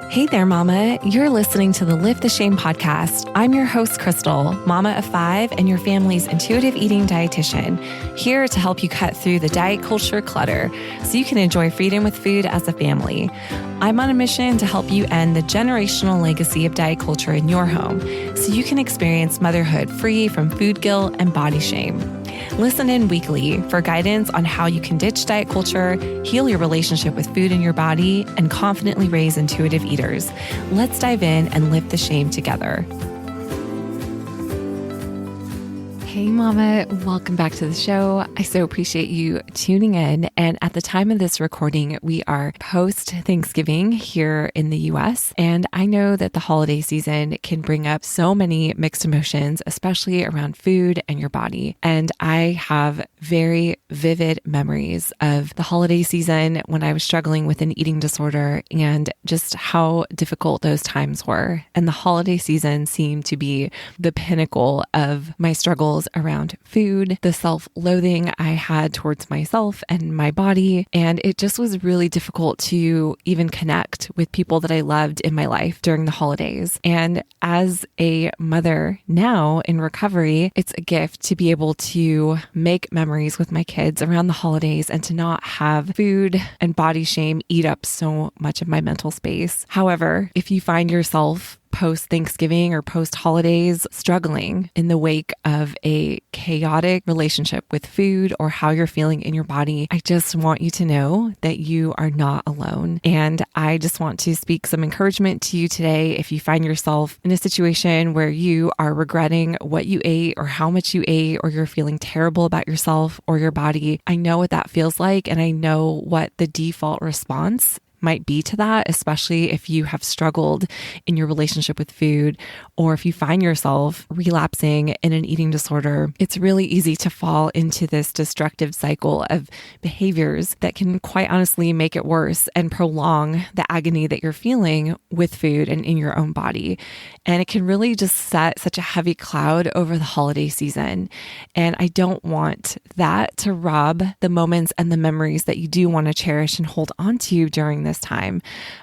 Hey there, Mama. You're listening to the Lift the Shame podcast. I'm your host, Crystal, mama of 5 and your family's intuitive eating dietitian, here to help you cut through the diet culture clutter so you can enjoy freedom with food as a family. I'm on a mission to help you end the generational legacy of diet culture in your home so you can experience motherhood free from food guilt and body shame. Listen in weekly for guidance on how you can ditch diet culture, heal your relationship with food and your body, and confidently raise intuitive eaters. Let's dive in and lift the shame together. Hey Mama, welcome back to the show. I so appreciate you tuning in. And at the time of this recording, we are post-Thanksgiving here in the US. And I know that the holiday season can bring up so many mixed emotions, especially around food and your body. And I have very vivid memories of the holiday season when I was struggling with an eating disorder and just how difficult those times were. And the holiday season seemed to be the pinnacle of my struggles around food, the self-loathing I had towards myself and my body. And it just was really difficult to even connect with people that I loved in my life during the holidays. And as a mother now in recovery, it's a gift to be able to make memories with my kids around the holidays and to not have food and body shame eat up so much of my mental space. However, if you find yourself post-Thanksgiving or post-holidays struggling in the wake of a chaotic relationship with food or how you're feeling in your body, I just want you to know that you are not alone. And I just want to speak some encouragement to you today. If you find yourself in a situation where you are regretting what you ate or how much you ate, or you're feeling terrible about yourself or your body, I know what that feels like. And I know what the default response might be to that, especially if you have struggled in your relationship with food, or if you find yourself relapsing in an eating disorder. It's really easy to fall into this destructive cycle of behaviors that can quite honestly make it worse and prolong the agony that you're feeling with food and in your own body. And it can really just set such a heavy cloud over the holiday season. And I don't want that to rob the moments and the memories that you do want to cherish and hold on to during this time.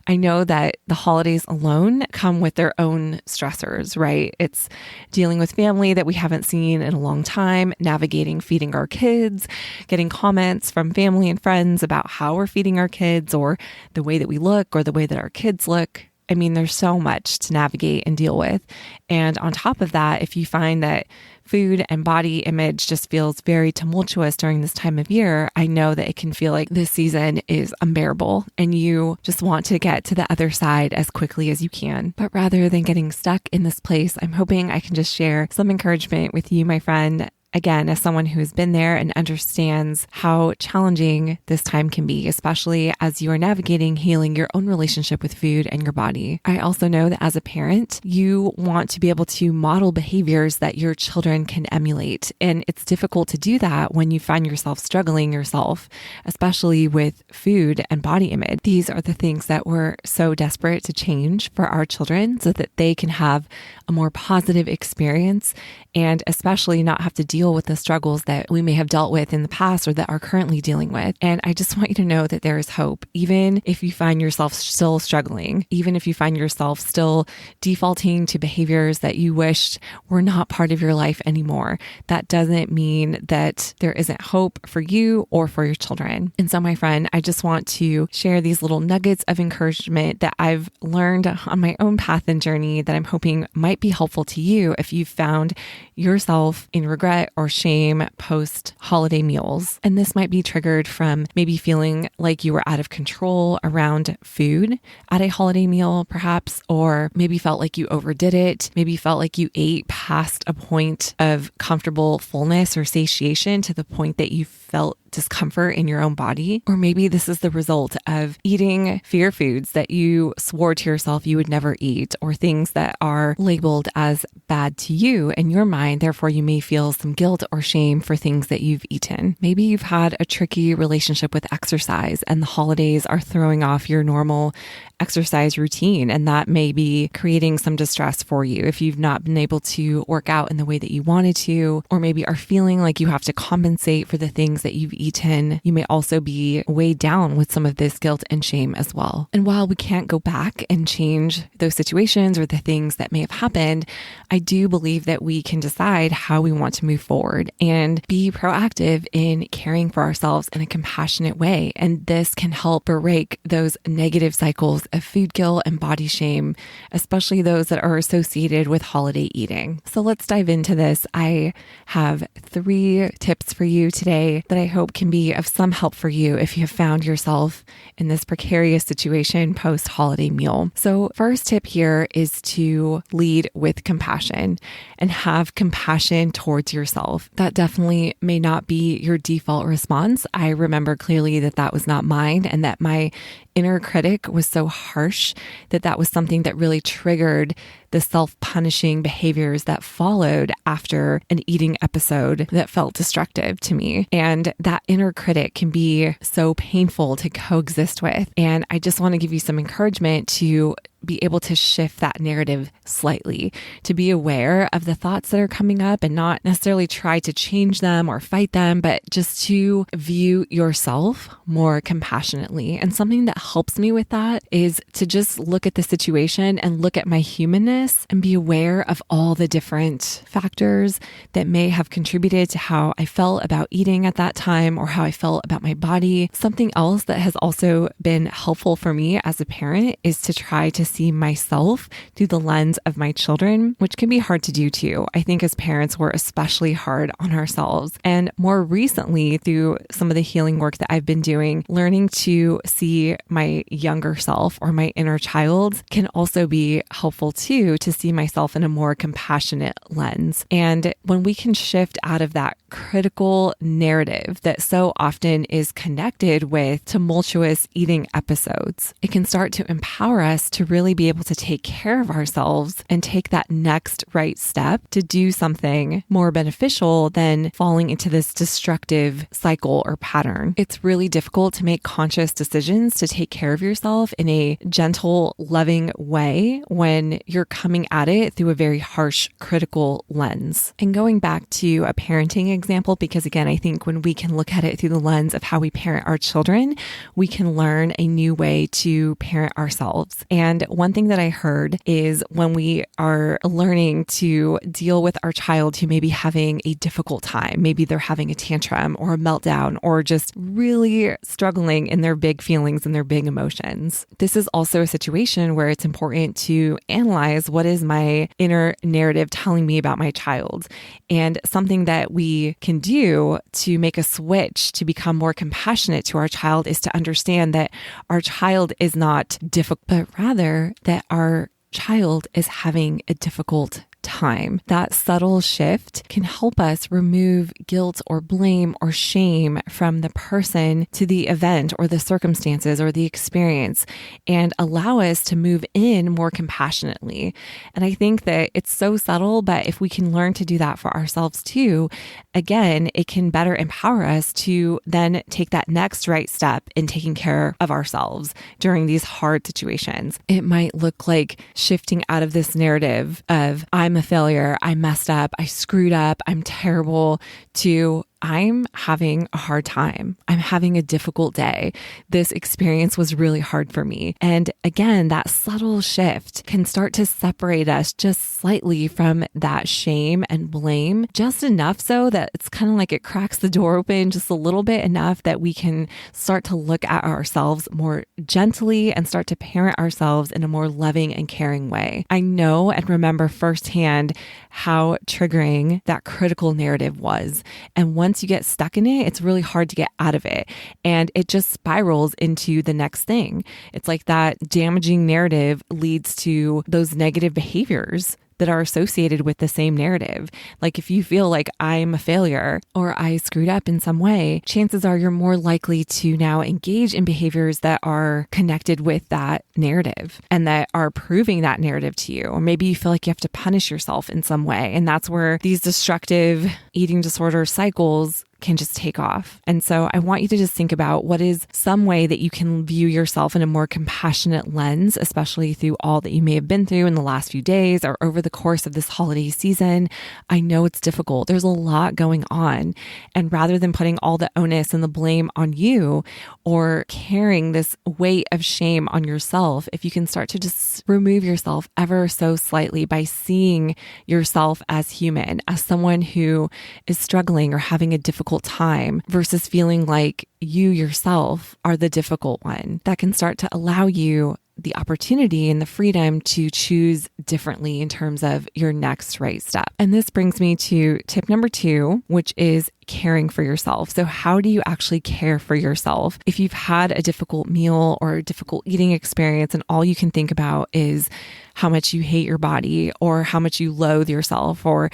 I know that the holidays alone come with their own stressors, right? It's dealing with family that we haven't seen in a long time, navigating feeding our kids, getting comments from family and friends about how we're feeding our kids or the way that we look or the way that our kids look. I mean, there's so much to navigate and deal with. And on top of that, if you find that food and body image just feels very tumultuous during this time of year, I know that it can feel like this season is unbearable and you just want to get to the other side as quickly as you can. But rather than getting stuck in this place, I'm hoping I can just share some encouragement with you, my friend. Again, as someone who has been there and understands how challenging this time can be, especially as you are navigating healing your own relationship with food and your body. I also know that as a parent, you want to be able to model behaviors that your children can emulate. And it's difficult to do that when you find yourself struggling yourself, especially with food and body image. These are the things that we're so desperate to change for our children so that they can have a more positive experience and especially not have to deal with the struggles that we may have dealt with in the past or that are currently dealing with. And I just want you to know that there is hope, even if you find yourself still struggling, even if you find yourself still defaulting to behaviors that you wished were not part of your life anymore. That doesn't mean that there isn't hope for you or for your children. And so, my friend, I just want to share these little nuggets of encouragement that I've learned on my own path and journey that I'm hoping might be helpful to you if you've found yourself in regret or shame post holiday meals. And this might be triggered from maybe feeling like you were out of control around food at a holiday meal, perhaps, or maybe felt like you overdid it. Maybe felt like you ate past a point of comfortable fullness or satiation to the point that you felt discomfort in your own body. Or maybe this is the result of eating fear foods that you swore to yourself you would never eat, or things that are labeled as bad to you in your mind. Therefore, you may feel some guilt or shame for things that you've eaten. Maybe you've had a tricky relationship with exercise and the holidays are throwing off your normal exercise routine, and that may be creating some distress for you if you've not been able to work out in the way that you wanted to, or maybe are feeling like you have to compensate for the things that you've eaten. You may also be weighed down with some of this guilt and shame as well. And while we can't go back and change those situations or the things that may have happened, I do believe that we can decide how we want to move forward and be proactive in caring for ourselves in a compassionate way. And this can help break those negative cycles of food guilt and body shame, especially those that are associated with holiday eating. So let's dive into this. I have 3 tips for you today that I hope can be of some help for you if you have found yourself in this precarious situation post-holiday meal. So first tip here is to lead with compassion and have compassion towards yourself. That definitely may not be your default response. I remember clearly that that was not mine, and that my inner critic was so harsh that was something that really triggered the self-punishing behaviors that followed after an eating episode that felt destructive to me. And that inner critic can be so painful to coexist with. And I just want to give you some encouragement to be able to shift that narrative slightly, to be aware of the thoughts that are coming up and not necessarily try to change them or fight them, but just to view yourself more compassionately. And something that helps me with that is to just look at the situation and look at my humanness and be aware of all the different factors that may have contributed to how I felt about eating at that time or how I felt about my body. Something else that has also been helpful for me as a parent is to try to see myself through the lens of my children, which can be hard to do too. I think as parents, we're especially hard on ourselves. And more recently, through some of the healing work that I've been doing, learning to see my younger self or my inner child can also be helpful too, to see myself in a more compassionate lens. And when we can shift out of that critical narrative that so often is connected with tumultuous eating episodes, it can start to empower us to really be able to take care of ourselves and take that next right step to do something more beneficial than falling into this destructive cycle or pattern. It's really difficult to make conscious decisions to take care of yourself in a gentle, loving way when you're coming at it through a very harsh, critical lens. And going back to a parenting example, because again, I think when we can look at it through the lens of how we parent our children, we can learn a new way to parent ourselves. And one thing that I heard is when we are learning to deal with our child who may be having a difficult time, maybe they're having a tantrum or a meltdown or just really struggling in their big feelings and their big emotions. This is also a situation where it's important to analyze what is my inner narrative telling me about my child. And something that we can do to make a switch to become more compassionate to our child is to understand that our child is not difficult, but rather that our child is having a difficult time. That subtle shift can help us remove guilt or blame or shame from the person to the event or the circumstances or the experience and allow us to move in more compassionately. And I think that it's so subtle, but if we can learn to do that for ourselves too, again, it can better empower us to then take that next right step in taking care of ourselves during these hard situations. It might look like shifting out of this narrative of I'm a failure, I messed up, I screwed up, I'm terrible, to I'm having a hard time. I'm having a difficult day. This experience was really hard for me. And again, that subtle shift can start to separate us just slightly from that shame and blame, just enough so that it's kind of like it cracks the door open just a little bit, enough that we can start to look at ourselves more gently and start to parent ourselves in a more loving and caring way. I know and remember firsthand how triggering that critical narrative was. And once you get stuck in it, it's really hard to get out of it. And it just spirals into the next thing. It's like that damaging narrative leads to those negative behaviors that are associated with the same narrative. Like if you feel like I'm a failure or I screwed up in some way, chances are you're more likely to now engage in behaviors that are connected with that narrative and that are proving that narrative to you. Or maybe you feel like you have to punish yourself in some way. And that's where these destructive eating disorder cycles can just take off. And so I want you to just think about what is some way that you can view yourself in a more compassionate lens, especially through all that you may have been through in the last few days or over the course of this holiday season. I know it's difficult. There's a lot going on. And rather than putting all the onus and the blame on you or carrying this weight of shame on yourself, if you can start to just remove yourself ever so slightly by seeing yourself as human, as someone who is struggling or having a difficult time versus feeling like you yourself are the difficult one, that can start to allow you the opportunity and the freedom to choose differently in terms of your next right step. And this brings me to tip number 2, which is caring for yourself. So how do you actually care for yourself? If you've had a difficult meal or a difficult eating experience and all you can think about is how much you hate your body or how much you loathe yourself or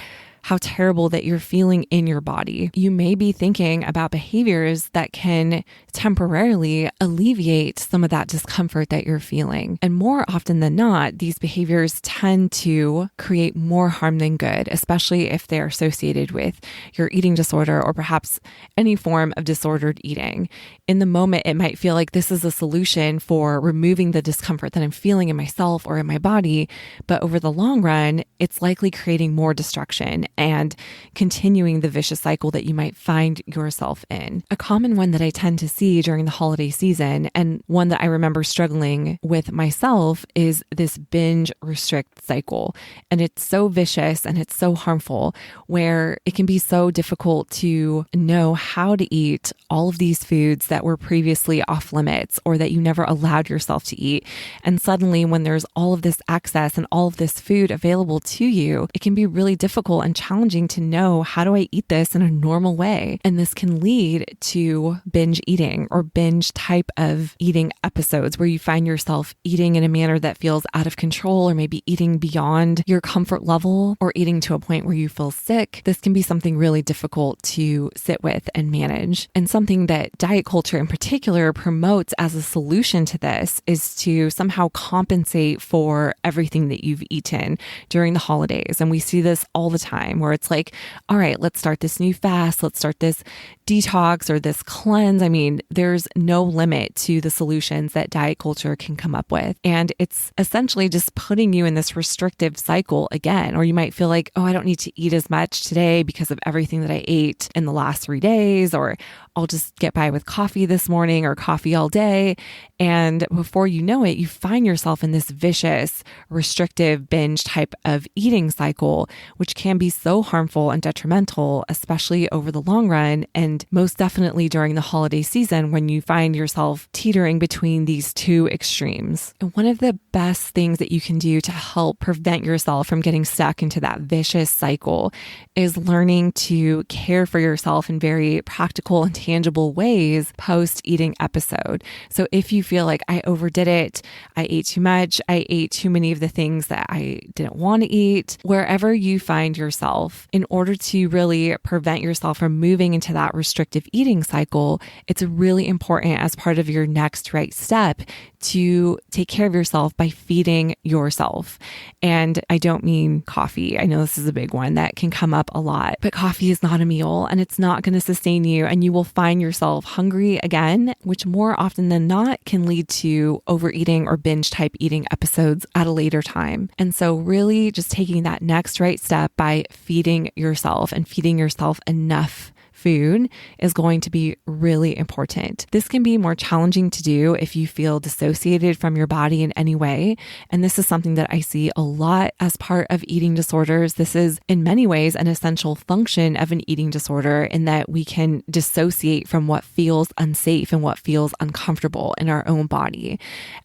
how terrible that you're feeling in your body, you may be thinking about behaviors that can temporarily alleviate some of that discomfort that you're feeling. And more often than not, these behaviors tend to create more harm than good, especially if they're associated with your eating disorder or perhaps any form of disordered eating. In the moment, it might feel like this is a solution for removing the discomfort that I'm feeling in myself or in my body. But over the long run, it's likely creating more destruction and continuing the vicious cycle that you might find yourself in. A common one that I tend to see during the holiday season, and one that I remember struggling with myself, is this binge restrict cycle. And it's so vicious and it's so harmful, where it can be so difficult to know how to eat all of these foods that were previously off limits or that you never allowed yourself to eat. And suddenly when there's all of this access and all of this food available to you, it can be really difficult and challenging to know, how do I eat this in a normal way? And this can lead to binge eating or binge type of eating episodes where you find yourself eating in a manner that feels out of control, or maybe eating beyond your comfort level, or eating to a point where you feel sick. This can be something really difficult to sit with and manage. And something that diet culture in particular promotes as a solution to this is to somehow compensate for everything that you've eaten during the holidays. And we see this all the time, where it's like, all right, let's start this new fast. Let's start this detox or this cleanse. I mean, there's no limit to the solutions that diet culture can come up with. And it's essentially just putting you in this restrictive cycle again. Or you might feel like, oh, I don't need to eat as much today because of everything that I ate in the last 3 days, or I'll just get by with coffee this morning or coffee all day. And before you know it, you find yourself in this vicious, restrictive binge type of eating cycle, which can be so harmful and detrimental, especially over the long run. And most definitely during the holiday season, when you find yourself teetering between these two extremes. And one of the best things that you can do to help prevent yourself from getting stuck into that vicious cycle is learning to care for yourself in very practical and tangible ways post-eating episode. So if you feel like I overdid it, I ate too much, I ate too many of the things that I didn't want to eat, wherever you find yourself, in order to really prevent yourself from moving into that restrictive eating cycle, it's really important as part of your next right step to take care of yourself by feeding yourself. And I don't mean coffee. I know this is a big one that can come up a lot, but coffee is not a meal and it's not going to sustain you, and you will find yourself hungry again, which more often than not can lead to overeating or binge type eating episodes at a later time. And so really just taking that next right step by feeding yourself and feeding yourself enough food is going to be really important. This can be more challenging to do if you feel dissociated from your body in any way. And this is something that I see a lot as part of eating disorders. This is in many ways an essential function of an eating disorder, in that we can dissociate from what feels unsafe and what feels uncomfortable in our own body.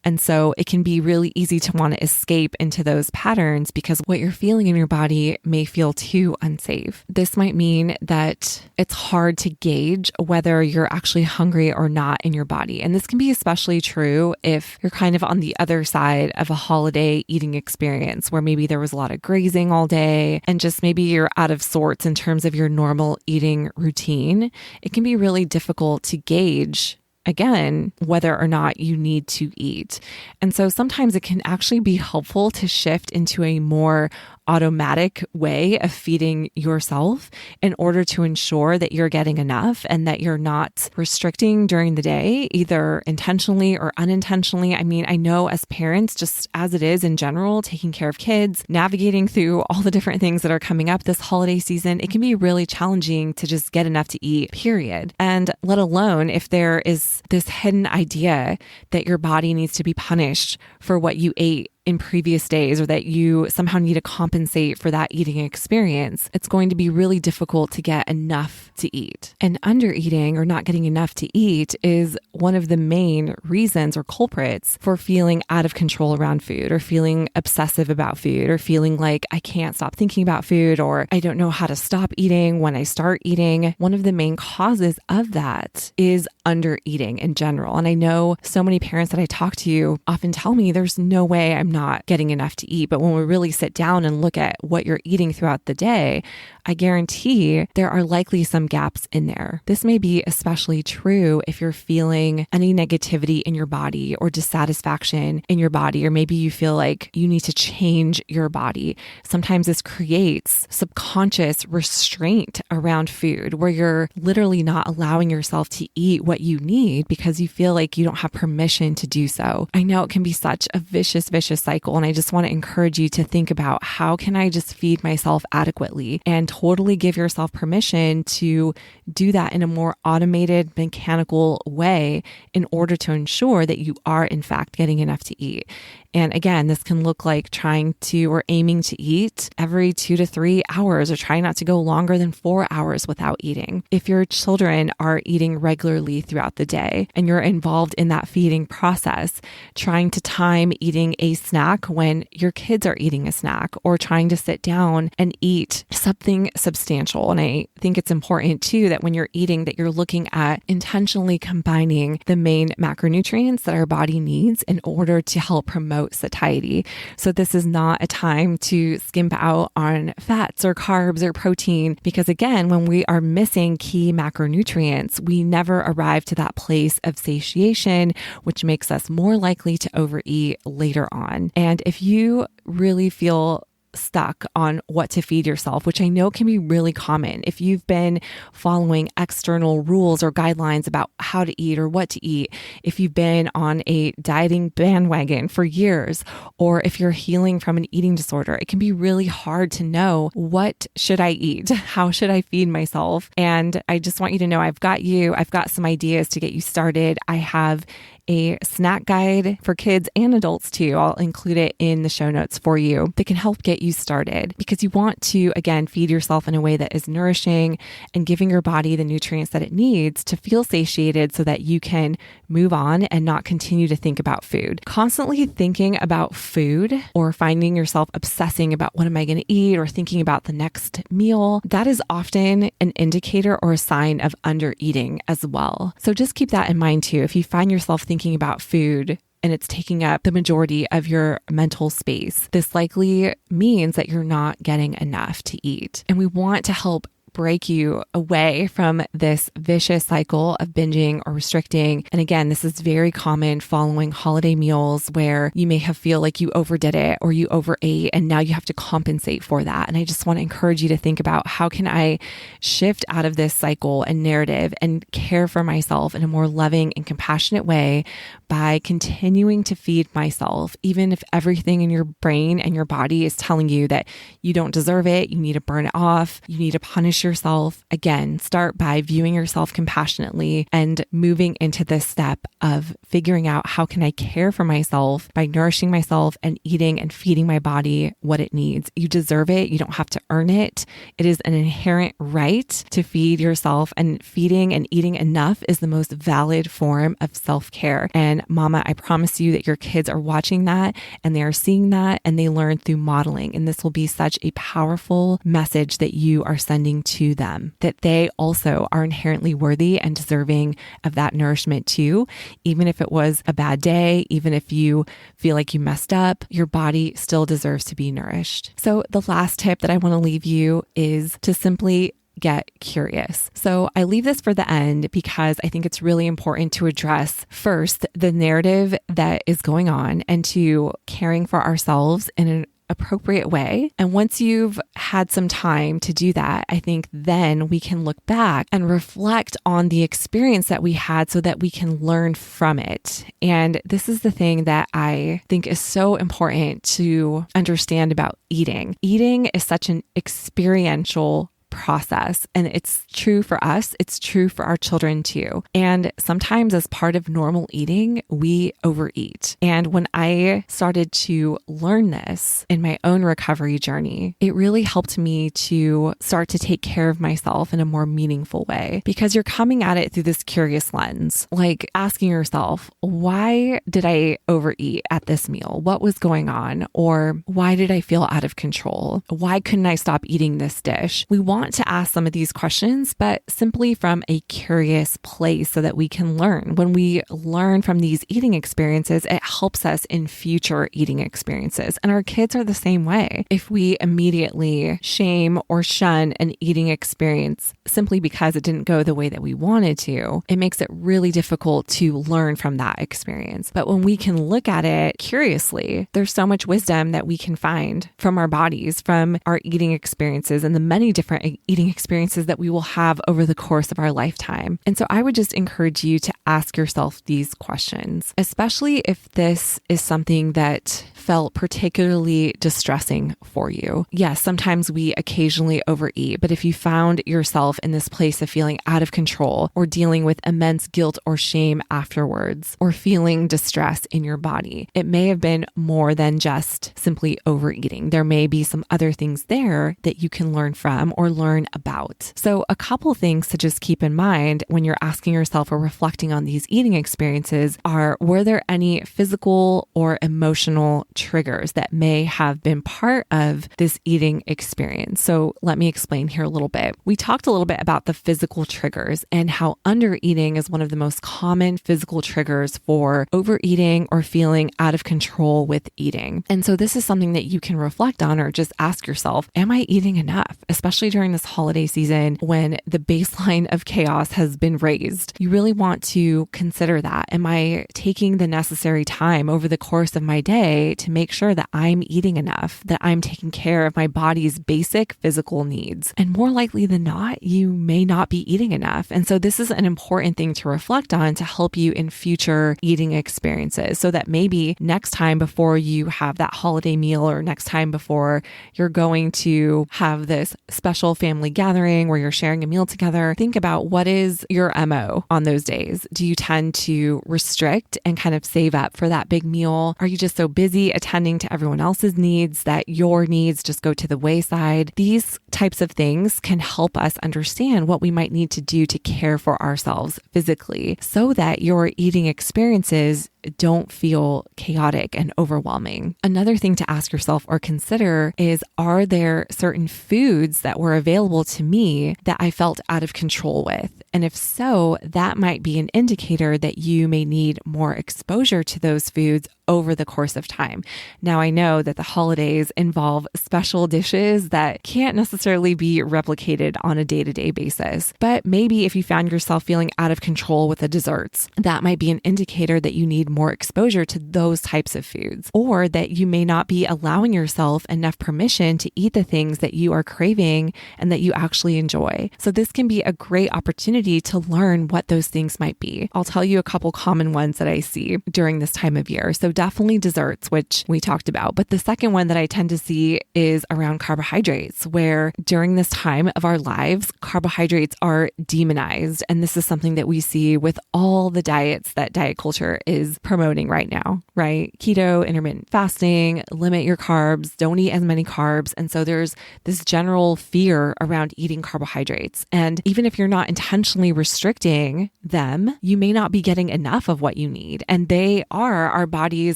And so it can be really easy to want to escape into those patterns because what you're feeling in your body may feel too unsafe. This might mean that it's hard to gauge whether you're actually hungry or not in your body. And this can be especially true if you're kind of on the other side of a holiday eating experience, where maybe there was a lot of grazing all day and just maybe you're out of sorts in terms of your normal eating routine. It can be really difficult to gauge, again, whether or not you need to eat. And so sometimes it can actually be helpful to shift into a more automatic way of feeding yourself in order to ensure that you're getting enough and that you're not restricting during the day, either intentionally or unintentionally. I mean, I know as parents, just as it is in general, taking care of kids, navigating through all the different things that are coming up this holiday season, it can be really challenging to just get enough to eat, period. And let alone if there is this hidden idea that your body needs to be punished for what you ate in previous days, or that you somehow need to compensate for that eating experience, it's going to be really difficult to get enough to eat. And under eating or not getting enough to eat is one of the main reasons or culprits for feeling out of control around food, or feeling obsessive about food, or feeling like I can't stop thinking about food, or I don't know how to stop eating when I start eating. One of the main causes of that is under eating in general. And I know so many parents that I talk to often tell me there's no way I'm not getting enough to eat. But when we really sit down and look at what you're eating throughout the day, I guarantee there are likely some gaps in there. This may be especially true if you're feeling any negativity in your body or dissatisfaction in your body, or maybe you feel like you need to change your body. Sometimes this creates subconscious restraint around food where you're literally not allowing yourself to eat what you need because you feel like you don't have permission to do so. I know it can be such a vicious cycle. And I just want to encourage you to think about, how can I just feed myself adequately, and totally give yourself permission to do that in a more automated, mechanical way in order to ensure that you are in fact getting enough to eat. And again, this can look like trying to or aiming to eat every 2 to 3 hours, or trying not to go longer than 4 hours without eating. If your children are eating regularly throughout the day and you're involved in that feeding process, trying to time eating a snack when your kids are eating a snack, or trying to sit down and eat something substantial. And I think it's important too that when you're eating, that you're looking at intentionally combining the main macronutrients that our body needs in order to help promote satiety. So this is not a time to skimp out on fats or carbs or protein, because again, when we are missing key macronutrients, we never arrive to that place of satiation, which makes us more likely to overeat later on. And if you really feel stuck on what to feed yourself, which I know can be really common. If you've been following external rules or guidelines about how to eat or what to eat, if you've been on a dieting bandwagon for years, or if you're healing from an eating disorder, it can be really hard to know, what should I eat? How should I feed myself? And I just want you to know, I've got you. I've got some ideas to get you started. I have a snack guide for kids and adults too. I'll include it in the show notes for you, that can help get you started, because you want to, again, feed yourself in a way that is nourishing and giving your body the nutrients that it needs to feel satiated, so that you can move on and not continue to think about food. Constantly thinking about food, or finding yourself obsessing about what am I going to eat, or thinking about the next meal, that is often an indicator or a sign of under eating as well. So just keep that in mind too. If you find yourself thinking about food and it's taking up the majority of your mental space, this likely means that you're not getting enough to eat. And we want to help break you away from this vicious cycle of binging or restricting. And again, this is very common following holiday meals, where you may have feel like you overdid it or you overate, and now you have to compensate for that. And I just want to encourage you to think about, how can I shift out of this cycle and narrative and care for myself in a more loving and compassionate way by continuing to feed myself, even if everything in your brain and your body is telling you that you don't deserve it, you need to burn it off, you need to punish yourself. Again, start by viewing yourself compassionately and moving into this step of figuring out, how can I care for myself by nourishing myself and eating and feeding my body what it needs. You deserve it. You don't have to earn it. It is an inherent right to feed yourself, and feeding and eating enough is the most valid form of self-care. And mama, I promise you that your kids are watching that, and they are seeing that, and they learn through modeling. And this will be such a powerful message that you are sending to them, that they also are inherently worthy and deserving of that nourishment too. Even if it was a bad day, even if you feel like you messed up, your body still deserves to be nourished. So the last tip that I want to leave you is to simply get curious. So I leave this for the end because I think it's really important to address first the narrative that is going on, and to caring for ourselves in appropriate way. And once you've had some time to do that, I think then we can look back and reflect on the experience that we had so that we can learn from it. And this is the thing that I think is so important to understand about eating. Eating is such an experiential process. And it's true for us. It's true for our children too. And sometimes as part of normal eating, we overeat. And when I started to learn this in my own recovery journey, it really helped me to start to take care of myself in a more meaningful way, because you're coming at it through this curious lens, like asking yourself, why did I overeat at this meal? What was going on? Or why did I feel out of control? Why couldn't I stop eating this dish? We want to ask some of these questions, but simply from a curious place so that we can learn. When we learn from these eating experiences, it helps us in future eating experiences. And our kids are the same way. If we immediately shame or shun an eating experience simply because it didn't go the way that we wanted to, it makes it really difficult to learn from that experience. But when we can look at it curiously, there's so much wisdom that we can find from our bodies, from our eating experiences, and the many different eating experiences that we will have over the course of our lifetime. And so I would just encourage you to ask yourself these questions, especially if this is something that felt particularly distressing for you. Yes, sometimes we occasionally overeat, but if you found yourself in this place of feeling out of control or dealing with immense guilt or shame afterwards, or feeling distress in your body, it may have been more than just simply overeating. There may be some other things there that you can learn from or learn about. So a couple things to just keep in mind when you're asking yourself or reflecting on these eating experiences are, were there any physical or emotional triggers that may have been part of this eating experience? So let me explain here a little bit. We talked a little bit about the physical triggers and how undereating is one of the most common physical triggers for overeating or feeling out of control with eating. And so this is something that you can reflect on or just ask yourself, am I eating enough? Especially during this holiday season when the baseline of chaos has been raised. You really want to consider that. Am I taking the necessary time over the course of my day to make sure that I'm eating enough, that I'm taking care of my body's basic physical needs? And more likely than not, you may not be eating enough. And so this is an important thing to reflect on to help you in future eating experiences, so that maybe next time before you have that holiday meal, or next time before you're going to have this special family gathering where you're sharing a meal together, think about, what is your MO on those days? Do you tend to restrict and kind of save up for that big meal? Are you just so busy attending to everyone else's needs that your needs just go to the wayside? These types of things can help us understand what we might need to do to care for ourselves physically, so that your eating experiences don't feel chaotic and overwhelming. Another thing to ask yourself or consider is, are there certain foods that were available to me that I felt out of control with? And if so, that might be an indicator that you may need more exposure to those foods over the course of time. Now, I know that the holidays involve special dishes that can't necessarily be replicated on a day-to-day basis, but maybe if you found yourself feeling out of control with the desserts, that might be an indicator that you need more exposure to those types of foods, or that you may not be allowing yourself enough permission to eat the things that you are craving and that you actually enjoy. So this can be a great opportunity to learn what those things might be. I'll tell you a couple common ones that I see during this time of year. So definitely desserts, which we talked about. But the second one that I tend to see is around carbohydrates, where during this time of our lives, carbohydrates are demonized. And this is something that we see with all the diets that diet culture is promoting right now, right? Keto, intermittent fasting, limit your carbs, don't eat as many carbs. And so there's this general fear around eating carbohydrates. And even if you're not intentionally restricting them, you may not be getting enough of what you need. And they are our body's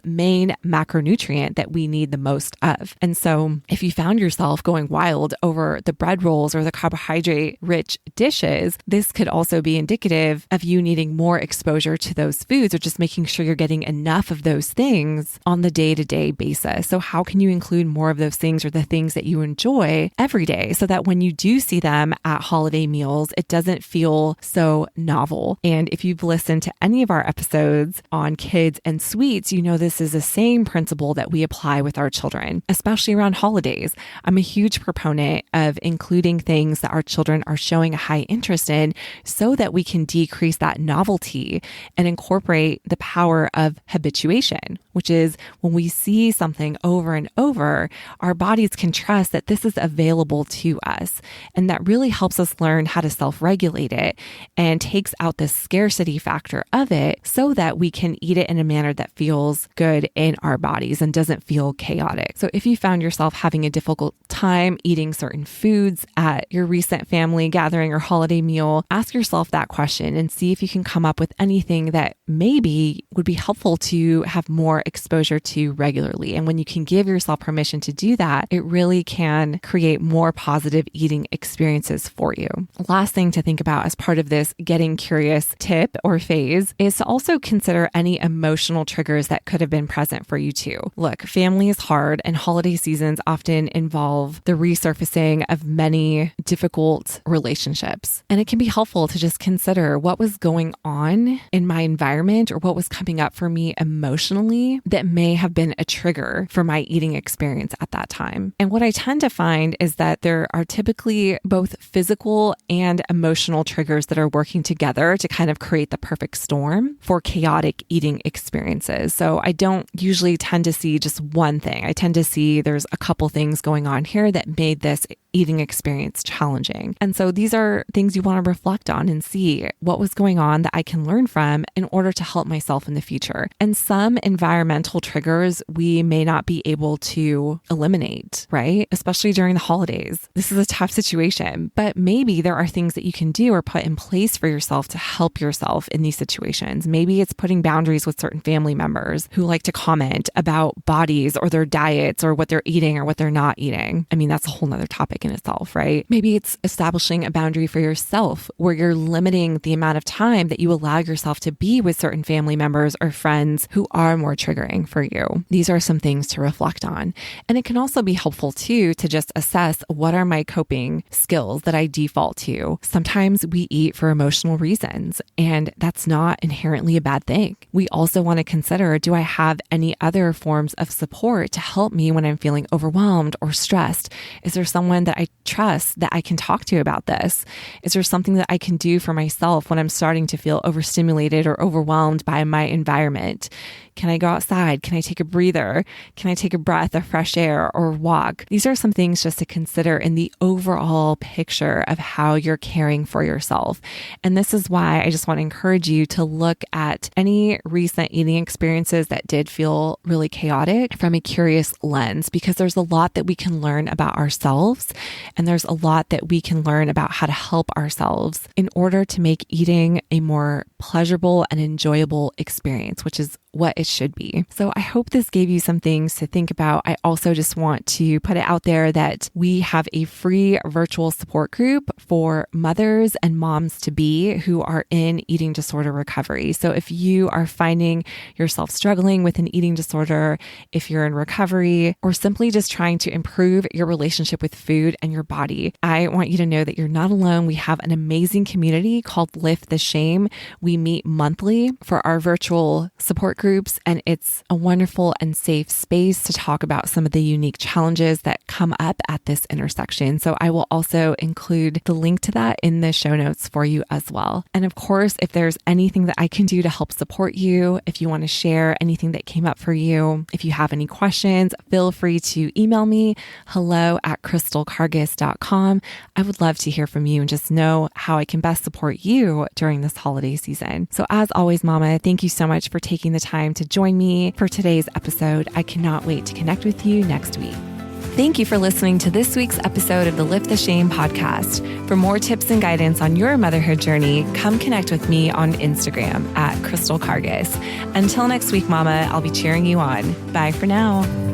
main macronutrient that we need the most of. And so if you found yourself going wild over the bread rolls or the carbohydrate-rich dishes, this could also be indicative of you needing more exposure to those foods, or just making sure you're getting enough of those things on the day-to-day basis. So how can you include more of those things, or the things that you enjoy every day, so that when you do see them at holiday meals, it doesn't feel so novel? And if you've listened to any of our episodes on kids and sweets, you know this is the same principle that we apply with our children, especially around holidays. I'm a huge proponent of including things that our children are showing a high interest in so that we can decrease that novelty and incorporate the power of habituation, which is when we see something over and over, our bodies can trust that this is available to us. And that really helps us learn how to self-regulate it and takes out the scarcity factor of it so that we can eat it in a manner that feels good in our bodies and doesn't feel chaotic. So if you found yourself having a difficult time eating certain foods at your recent family gathering or holiday meal, ask yourself that question and see if you can come up with anything that maybe would be helpful to have more exposure to regularly. And when you can give yourself permission to do that, it really can create more positive eating experiences for you. Last thing to think about as part of this getting curious tip or phase is to also consider any emotional triggers that could have been present for you too. Look, family is hard and holiday seasons often involve the resurfacing of many difficult relationships. And it can be helpful to just consider what was going on in my environment or what was coming up for me emotionally that may have been a trigger for my eating experience at that time. And what I tend to find is that there are typically both physical and emotional triggers that are working together to kind of create the perfect storm for chaotic eating experiences. So I don't usually tend to see just one thing. I tend to see there's a couple things going on here that made this eating experience challenging. And so these are things you want to reflect on and see what was going on that I can learn from in order to help myself in the future. And some environmental triggers we may not be able to eliminate, right? Especially during the holidays. This is a tough situation, but maybe there are things that you can do or put in place for yourself to help yourself in these situations. Maybe it's putting boundaries with certain family members who like to comment about bodies or their diets or what they're eating or what they're not eating. I mean, that's a whole nother topic in itself, right? Maybe it's establishing a boundary for yourself where you're limiting the amount of time that you allow yourself to be with certain family members or friends who are more triggering for you. These are some things to reflect on. And it can also be helpful too to just assess what are my coping skills that I default to. Sometimes we eat for emotional reasons, and that's not inherently a bad thing. We also want to consider, do I have any other forms of support to help me when I'm feeling overwhelmed or stressed? Is there someone that I trust that I can talk to about this? Is there something that I can do for myself when I'm starting to feel overstimulated or overwhelmed by my environment? Can I go outside? Can I take a breather? Can I take a breath of fresh air or walk? These are some things just to consider in the overall picture of how you're caring for yourself. And this is why I just want to encourage you to look at any recent eating experiences that did feel really chaotic from a curious lens, because there's a lot that we can learn about ourselves, and there's a lot that we can learn about how to help ourselves in order to make eating a more pleasurable and enjoyable experience, which is what it should be. So I hope this gave you some things to think about. I also just want to put it out there that we have a free virtual support group for mothers and moms to be who are in eating disorder recovery. So if you are finding yourself struggling with an eating disorder, if you're in recovery, or simply just trying to improve your relationship with food and your body, I want you to know that you're not alone. We have an amazing community called Lift the Shame. We meet monthly for our virtual support groups, and it's a wonderful and safe space to talk about some of the unique challenges that come up at this intersection. So I will also include the link to that in the show notes for you as well. And of course, if there's anything that I can do to help support you, if you want to share anything that came up for you, if you have any questions, feel free to email me, hello@crystalcargis.com. I would love to hear from you and just know how I can best support you during this holiday season. So as always, Mama, thank you so much for taking the time to join me for today's episode. I cannot wait to connect with you next week. Thank you for listening to this week's episode of the Lift the Shame podcast. For more tips and guidance on your motherhood journey, come connect with me on Instagram @crystalcargis. Until next week, Mama, I'll be cheering you on. Bye for now.